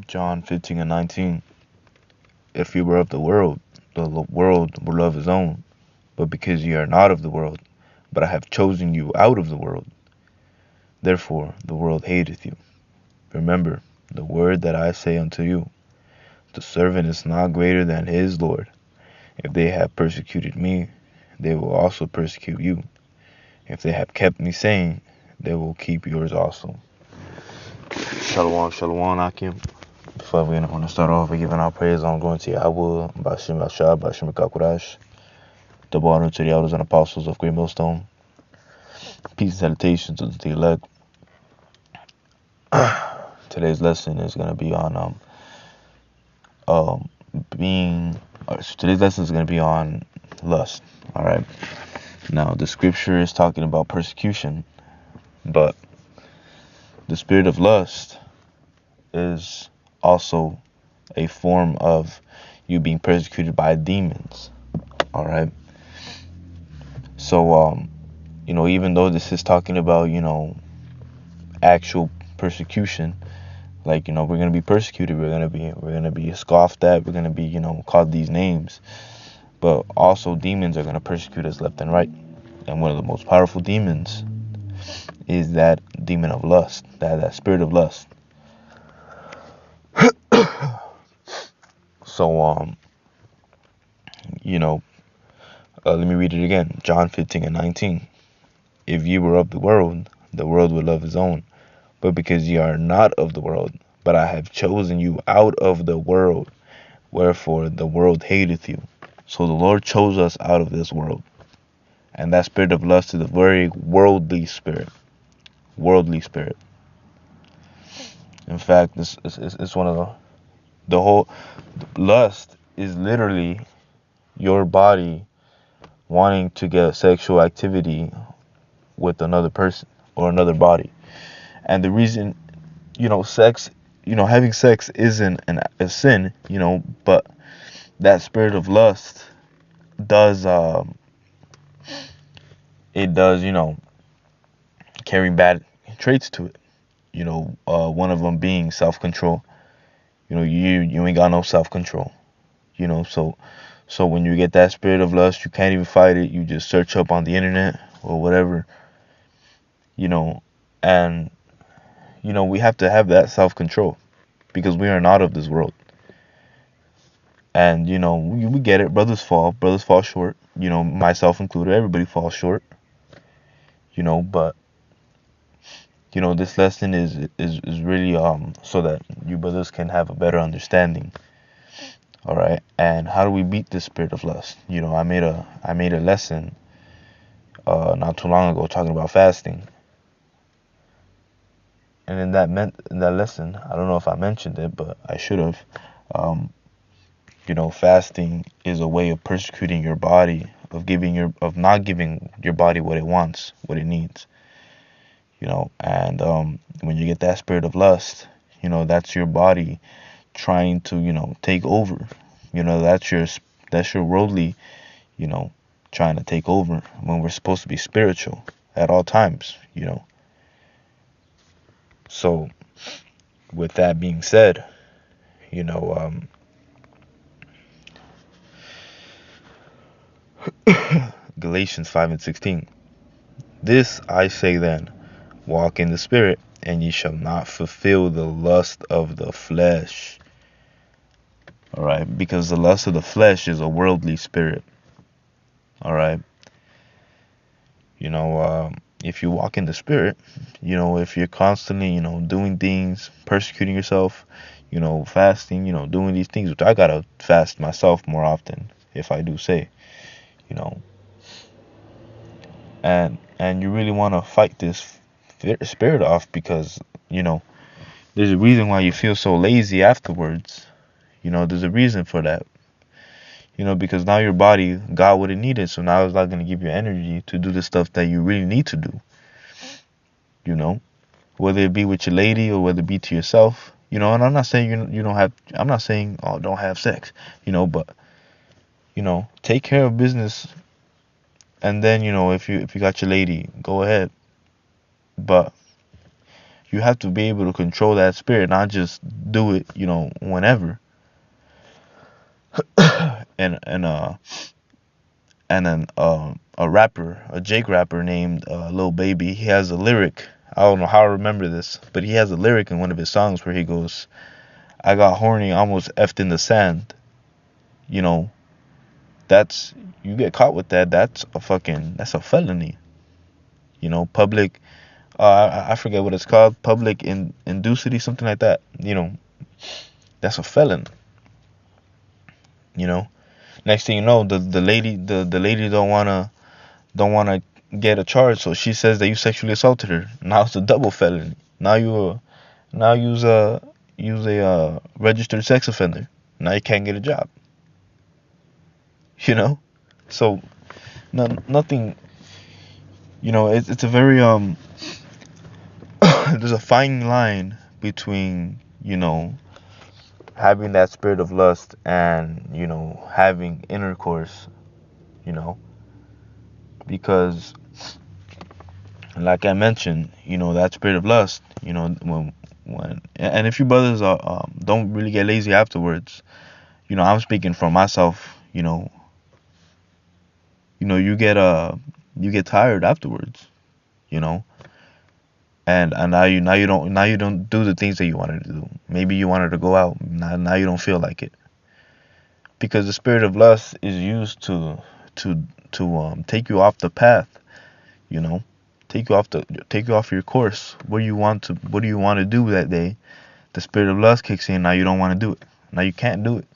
John 15 and 19. If you were of the world would love his own. But because ye are not of the world, but I have chosen you out of the world, therefore the world hateth you. Remember the word that I say unto you, the servant is not greater than his Lord. If they have persecuted me, they will also persecute you. If they have kept me sane, they will keep yours also. Shalom, shalom, Akim. Before we want to start off by giving our praise on going to Yahweh, Bashim Ashab, Bashim Kakurash, double honor to the elders and apostles of Great Millstone. Peace and salutations to the elect. Today's lesson is going to be on today's lesson is going to be on lust. All right. Now the scripture is talking about persecution, but the spirit of lust is also a form of you being persecuted by demons. All right. So even though this is talking about actual persecution, like we're gonna be persecuted, we're gonna be scoffed at, we're gonna be called these names, but also demons are gonna persecute us left and right. And one of the most powerful demons is that demon of lust, that spirit of lust. So let me read it again. John 15 and 19. If ye were of the world would love his own. But because ye are not of the world, but I have chosen you out of the world, wherefore the world hateth you. So the Lord chose us out of this world. And that spirit of lust is a very worldly spirit. Worldly spirit. In fact, this is one of the whole lust is literally your body wanting to get sexual activity with another person or another body. And the reason, sex, having sex isn't a sin, but that spirit of lust does, carry bad traits to it. One of them being self-control. You ain't got no self-control. So when you get that spirit of lust, you can't even fight it. You just search up on the internet or whatever, and we have to have that self-control because we are not of this world. And we get it. Brothers fall short. Myself included. Everybody falls short. But this lesson is really so that you brothers can have a better understanding. All right. And how do we beat this spirit of lust? I made a lesson not too long ago talking about fasting. And in that lesson, I don't know if I mentioned it, but I should have. Fasting is a way of persecuting your body, of not giving your body what it wants, what it needs. And when you get that spirit of lust, that's your body trying to take over. That's your worldly, trying to take over when we're supposed to be spiritual at all times. So with that being said, Galatians 5 and 16. This I say then, walk in the spirit, and ye shall not fulfill the lust of the flesh. All right, because the lust of the flesh is a worldly spirit. All right. If you walk in the spirit, if you're constantly, doing things, persecuting yourself, fasting, doing these things, which I gotta fast myself more often, if I do say, and you really want to fight this spirit off because, there's a reason why you feel so lazy afterwards. There's a reason for that. Because now your body got what it needed, so now it's not going to give you energy to do the stuff that you really need to do. Whether it be with your lady or whether it be to yourself. And I'm not saying you don't have. I'm not saying don't have sex. But take care of business, and then if you got your lady, go ahead. But You have to be able to control that spirit, not just do it, whenever. and and uh and then a rapper, a Jake rapper named Lil Baby, he has a lyric. I don't know how I remember this, but he has a lyric in one of his songs where he goes, "I got horny, almost effed in the sand." You know, that's you get caught with that. That's a felony. Public. I forget what it's called. Public inducity, something like that. That's a felon. You know. Next thing you know, the lady don't wanna get a charge, so she says that you sexually assaulted her. Now it's a double felony. Now use a registered sex offender. Now you can't get a job. So nothing. It's a very there's a fine line between having that spirit of lust and having intercourse. You know, because like I mentioned, that spirit of lust, when and if you brothers are don't really get lazy afterwards, I'm speaking for myself, you get tired afterwards, you know, and now you don't do the things that you wanted to do. Maybe you wanted to go out, now you don't feel like it, because the spirit of lust is used to take you off the path, you know take you off your course. What do you want to do that day? The spirit of lust kicks in. Now you don't want to do it. Now you can't do it.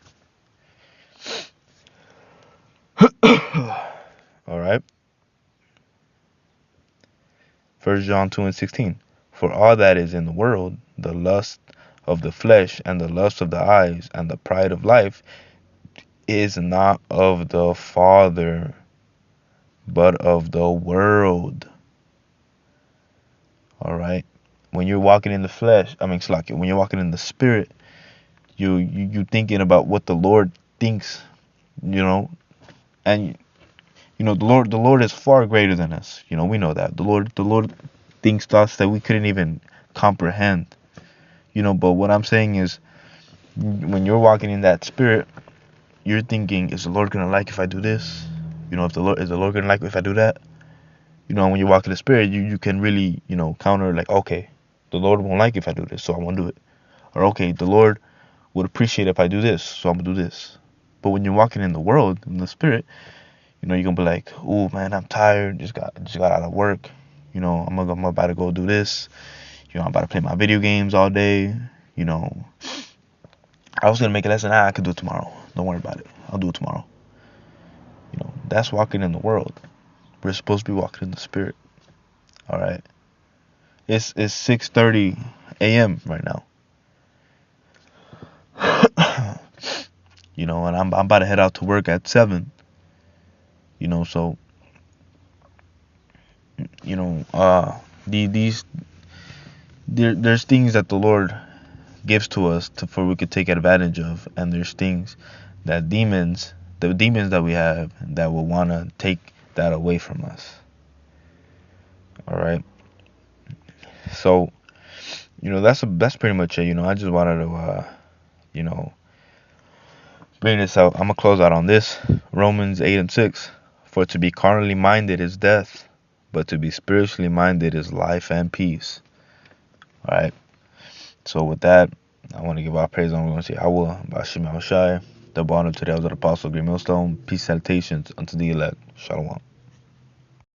All right. 1 John 2:16. For all that is in the world, the lust of the flesh and the lust of the eyes and the pride of life, is not of the Father, but of the world. All right. When you're walking in the flesh, when you're walking in the spirit, you thinking about what the Lord thinks, and the Lord is far greater than us. We know that the Lord thinks thoughts that we couldn't even comprehend. But what I'm saying is, when you're walking in that spirit, you're thinking, is the Lord gonna like if I do this? If the Lord is the Lord gonna like if I do that? When you walk in the spirit, you can really, counter, like, okay, the Lord won't like if I do this, so I won't do it. Or, okay, the Lord would appreciate if I do this, so I'm gonna do this. But when you're walking in the world, in the spirit, you're gonna be like, oh man, I'm tired, just got out of work, I'm about to go do this, I'm about to play my video games all day, I was gonna make a lesson, I could do it tomorrow. Don't worry about it. I'll do it tomorrow. That's walking in the world. We're supposed to be walking in the spirit. All right. It's 6:30 a.m. right now. And I'm about to head out to work at 7. So these there's things that the Lord gives to us for we could take advantage of, and there's things that the demons that we have, that will want to take that away from us. All right. So that's pretty much it. I just wanted to bring this out. I'm gonna close out on this. Romans 8:6. For to be carnally minded is death, but to be spiritually minded is life and peace. All right. So with that, I want to give our praise, and we're going to say, Awa, Bashim Al Shai, double honor to the elders of the Apostle, Green Millstone, peace, salutations unto the elect. Shalom.